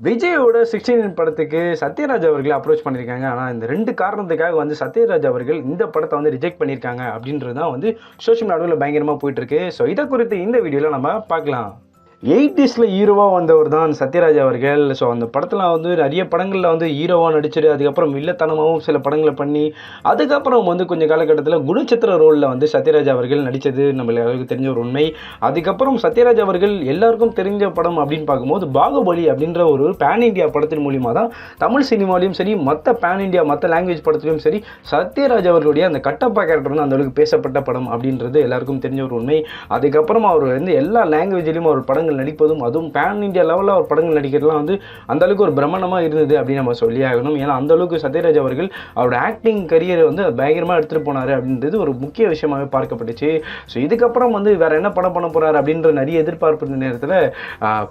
விஜயோட 16 படத்துக்கு சத்யராஜ் அவர்கள் அப்ரோச் பண்ணியிருக்காங்க. ஆனால் இந்த 2 காரணத்துக்காக வந்து சத்யராஜ் அவர்கள் இந்த படத்தை வந்து ரிஜெக்ட் பண்ணியிருக்காங்க அப்படின்றது தான் வந்து சோஷியல் மீடியாவில் பயங்கரமாக போயிட்டுருக்கு. ஸோ இதை குறித்து இந்த வீடியோவில் நம்ம பார்க்கலாம். 80ஸ்ல ஹீரோவாக வந்தவர் தான் சத்யராஜ் அவர்கள். ஸோ அந்த படத்தில் வந்து நிறைய படங்களில் வந்து ஹீரோவாக நடிச்சிட்டு அதுக்கப்புறம் வில்லத்தனமாகவும் சில படங்களை பண்ணி அதுக்கப்புறம் வந்து கொஞ்சம் காலகட்டத்தில் குணச்சித்திர ரோலில் வந்து சத்யராஜ் அவர்கள் நடித்தது நம்ம எல்லாருக்கும் தெரிஞ்ச ஒரு உண்மை. அதுக்கப்புறம் சத்யராஜ் அவர்கள் எல்லாருக்கும் தெரிஞ்ச படம் அப்படின்னு பார்க்கும்போது பாகுபலி அப்படின்ற ஒரு பேன் இண்டியா படத்தின் மூலிமா தான் தமிழ் சினிமாலையும் சரி மற்ற பேன் இண்டியா மற்ற லாங்குவேஜ் படத்துலையும் சரி சத்யராஜ் அவர்களுடைய அந்த கட்டப்பா கேரக்டர் வந்து அந்தளவுக்கு பேசப்பட்ட படம் அப்படின்றது எல்லாருக்கும் தெரிஞ்ச ஒரு உண்மை. அதுக்கப்புறம் அவர் வந்து எல்லா லாங்குவேஜ்லையும் அவர் படங்கள் நடிப்பதும் அதுவும் பேன் இண்டியா லெவலில் அவர் படங்கள் நடிக்கிறதுலாம் வந்து அந்தளவுக்கு ஒரு பிரமாண்டமாக இருந்தது அப்படின்னு நம்ம சொல்லி ஆகணும். ஏன்னா அந்தளவுக்கு சத்யராஜ் அவர்கள் அவரோட ஆக்டிங் கரியரை வந்து பயங்கரமாக எடுத்துகிட்டு போனார் அப்படின்றது ஒரு முக்கிய விஷயமாகவே பார்க்கப்பட்டுச்சு. ஸோ இதுக்கப்புறம் வந்து வேறு என்ன படம் பண்ண போகிறார் அப்படின்ற நிறைய எதிர்பார்ப்பு நேரத்தில்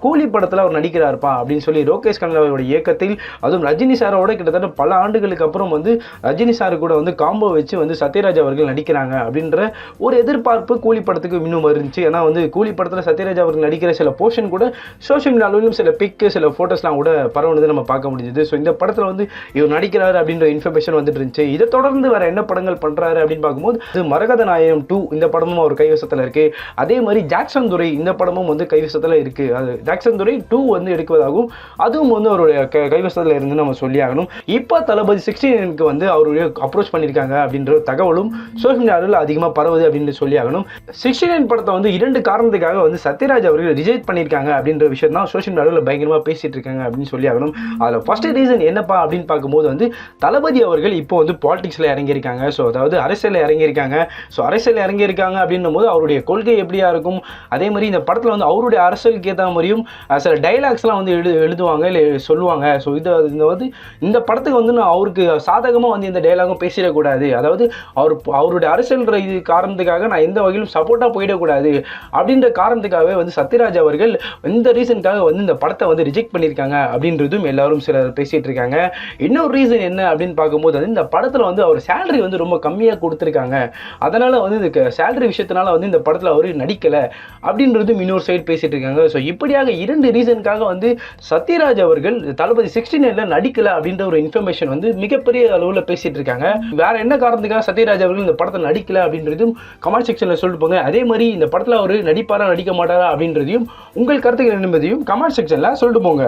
கூலி படத்தில் அவர் நடிக்கிறார்ப்பா அப்படின்னு சொல்லி லோகேஷ் கனகராஜோட இயக்கத்தில் அதுவும் ரஜினி சாரோட கிட்டத்தட்ட பல ஆண்டுகளுக்கு அப்புறம் வந்து ரஜினி சார் கூட வந்து காம்போ வச்சு வந்து சத்யராஜ் அவர்கள் நடிக்கிறாங்க அப்படின்ற ஒரு எதிர்பார்ப்பு கூலி படத்துக்கு இன்னும் இருந்துச்சு. ஏன்னா வந்து கூலி படத்தில் சத்யராஜ் அவர்கள் நடிக்கிற சில போர்ஷன் கூட சோஷியல் மீடியாவிலும் சில பிக்கு சில ஃபோட்டோஸ்லாம் கூட பரவுனது நம்ம பார்க்க முடிஞ்சுது. ஸோ இந்த படத்தில் வந்து இவர் நடிக்கிறாரு அப்படின்ற இன்ஃபர்மேஷன் வந்துட்டு இருந்துச்சு. இதை தொடர்ந்து வேறு என்ன படங்கள் பண்ணுறாரு அப்படின்னு பார்க்கும்போது இது மரகத நாயகம் 2 இந்த படமும் அவர் கைவசத்தில் இருக்குது. அதே மாதிரி ஜாக்சன் துரை இந்த படமும் வந்து கைவசத்தில் இருக்குது. அது ஜாக்சன் துரை 2 வந்து எடுக்குவதாகவும் அதுவும் வந்து அவருடைய கைவசத்தில் இருந்து நம்ம சொல்லி ஆகணும். இப்போ தளபதி 16க்கு வந்து அவருடைய அப்ரோச் பண்ணியிருக்காங்க அப்படின்ற தகவலும் சோஷியல் மீடியாவில் அதிகமாக பரவுது அப்படின்னு சொல்லி ஆகணும். 16 படத்தை வந்து 2 காரணத்துக்காக வந்து சத்யராஜ் அவர்கள் ரிஜெக்ட் பண்ணியிருக்காங்க அப்படின்ற விஷயம் தான் சோஷியல் மீடியாவில் பயங்கரமாக பேசிட்டு இருக்காங்க அப்படின்னு சொல்லி ஆகணும். அதில் ஃபர்ஸ்ட் ரீசன் என்னப்பா அப்படின்னு பார்க்கும்போது வந்து தளபதி அவர்கள் இப்போ வந்து பாலிடிக்ஸில் இறங்கியிருக்காங்க. ஸோ அதாவது அரசியலில் இறங்கியிருக்காங்க. ஸோ அரசியலில் இறங்கியிருக்காங்க அப்படின்னும் போது அவருடைய கொள்கை எப்படியா இருக்கும், அதே மாதிரி இந்த படத்தில் வந்து அவருடைய அரசியலுக்கு ஏற்ற மாதிரியும் சில டைலாக்ஸ்லாம் வந்து எழுதுவாங்க இல்லை சொல்லுவாங்க. ஸோ வந்து இந்த படத்துக்கு வந்து நான் அவருக்கு சாதகமாக வந்து இந்த டைலாகும் பேசிடக்கூடாது, அதாவது அவருடைய அரசியல் இது காரணத்துக்காக நான் எந்த வகையிலும் சப்போர்ட்டாக போயிடக்கூடாது அப்படின்ற காரணத்துக்காகவே வந்து சத்யராஜ் அவர்கள் இந்த ரீசனுக்காக வந்து இந்த படத்தை வந்து ரிஜெக்ட் பண்ணியிருக்காங்க அப்படின்றதும் எல்லாரும் சிலர் பேசிட்டு இருக்காங்க. இன்னொரு ரீசன் என்ன அப்படின்னு பார்க்கும்போது வந்து இந்த படத்தில் வந்து அவர் சேலரி வந்து ரொம்ப கம்மியாக கொடுத்துருக்காங்க. அதனால் வந்து இந்த சேலரி விஷயத்தினால வந்து இந்த படத்தில் அவர் நடிக்கலை அப்படின்றதும் இன்னொரு சைடு பேசிட்டு இருக்காங்க. ஸோ இப்படியாக 2 ரீசனுக்காக வந்து சத்யராஜ் அவர்கள் தளபதி 16 நடிக்கலை அப்படின்ற ஒரு இன்ஃபர்மேஷன் வந்து மிகப்பெரிய அளவில் பேசிட்டு இருக்காங்க. வேற என்ன காரணத்துக்காக சத்யராஜ் அவர்கள் இந்த படத்தை நடிக்கலை அப்படின்றதும் கமெண்ட் செக்ஷனில் சொல்லிட்டு போங்க. அதே மாதிரி இந்த படத்தில் அவர் நடிப்பாரா நடிக்க மாட்டாரா அப்படின்றதையும் உங்கள் கருத்துக்கள் என்பதையும் கமெண்ட் செக்ஷனில் சொல்லிட்டு போங்க.